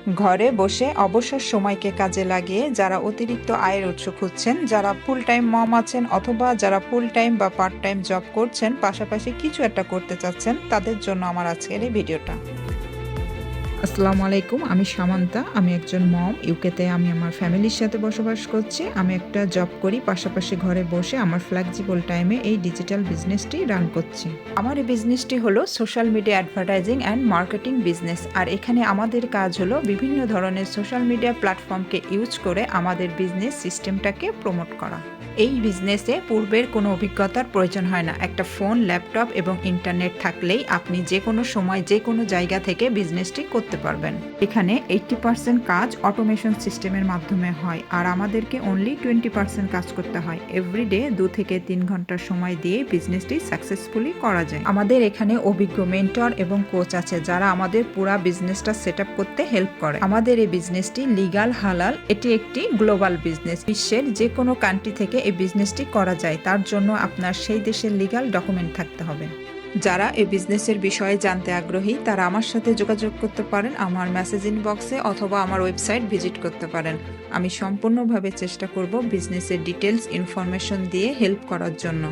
ঘরে বসে অবসর সময়কে কাজে লাগিয়ে যারা অতিরিক্ত আয়ের উৎস খুঁজছেন, যারা ফুল টাইম মম আছেন অথবা যারা ফুল টাইম বা পার্ট টাইম জব করছেন, পাশাপাশি কিছু একটা করতে চাচ্ছেন, তাদের জন্য আমার আজকের এই ভিডিওটা। আসসালামু আলাইকুম, আমি সামান্তা। আমি একজন মম। ইউকেতে আমি আমার ফ্যামিলির সাথে বসবাস করছি। আমি একটা জব করি, পাশাপাশি ঘরে বসে আমার ফ্লেক্সিবল টাইমে এই ডিজিটাল বিজনেসটি রান করছি। আমার এই বিজনেসটি হলো social media advertising and marketing business. আর এখানে আমাদের কাজ হলো বিভিন্ন ধরনের সোশ্যাল মিডিয়া প্ল্যাটফর্মকে ইউজ করে আমাদের বিজনেস সিস্টেমটাকে প্রমোট করা। এই বিজনেসে পূর্বের কোনো অভিজ্ঞতার প্রয়োজন হয় না। একটা ফোন, ল্যাপটপ এবং ইন্টারনেট থাকলেই আপনি যে কোনো সময় যে কোনো জায়গা থেকে বিজনেসটি করতে পারবেন। এখানে 80% কাজ অটোমেশন সিস্টেমের মাধ্যমে হয়, আর আমাদেরকে অনলি 20% কাজ করতে হয়। এভরিডে 2 থেকে 3 ঘন্টা সময় দিয়ে বিজনেসটি সাকসেসফুলি করা যায়। আমাদের এখানে অভিজ্ঞ মেন্টর এবং কোচ আছে যারা আমাদের পুরো বিজনেসটা সেট আপ করতে হেল্প করে। আমাদের এই বিজনেসটি লিগাল, হালাল। এটি একটি গ্লোবাল বিজনেস। বিশ্বের যে কোনো কান্ট্রি থেকে এই বিজনেসটি করা যায়, তার জন্য আপনার সেই দেশের লিগাল ডকুমেন্ট থাকতে হবে। যারা এই বিজনেসের বিষয়ে জানতে আগ্রহী তারা আমার সাথে যোগাযোগ করতে পারেন আমার মেসেজ ইনবক্সে অথবা আমার ওয়েবসাইট ভিজিট করতে পারেন। আমি সম্পূর্ণভাবে চেষ্টা করব বিজনেসের ডিটেলস ইনফরমেশন দিয়ে হেল্প করার জন্য।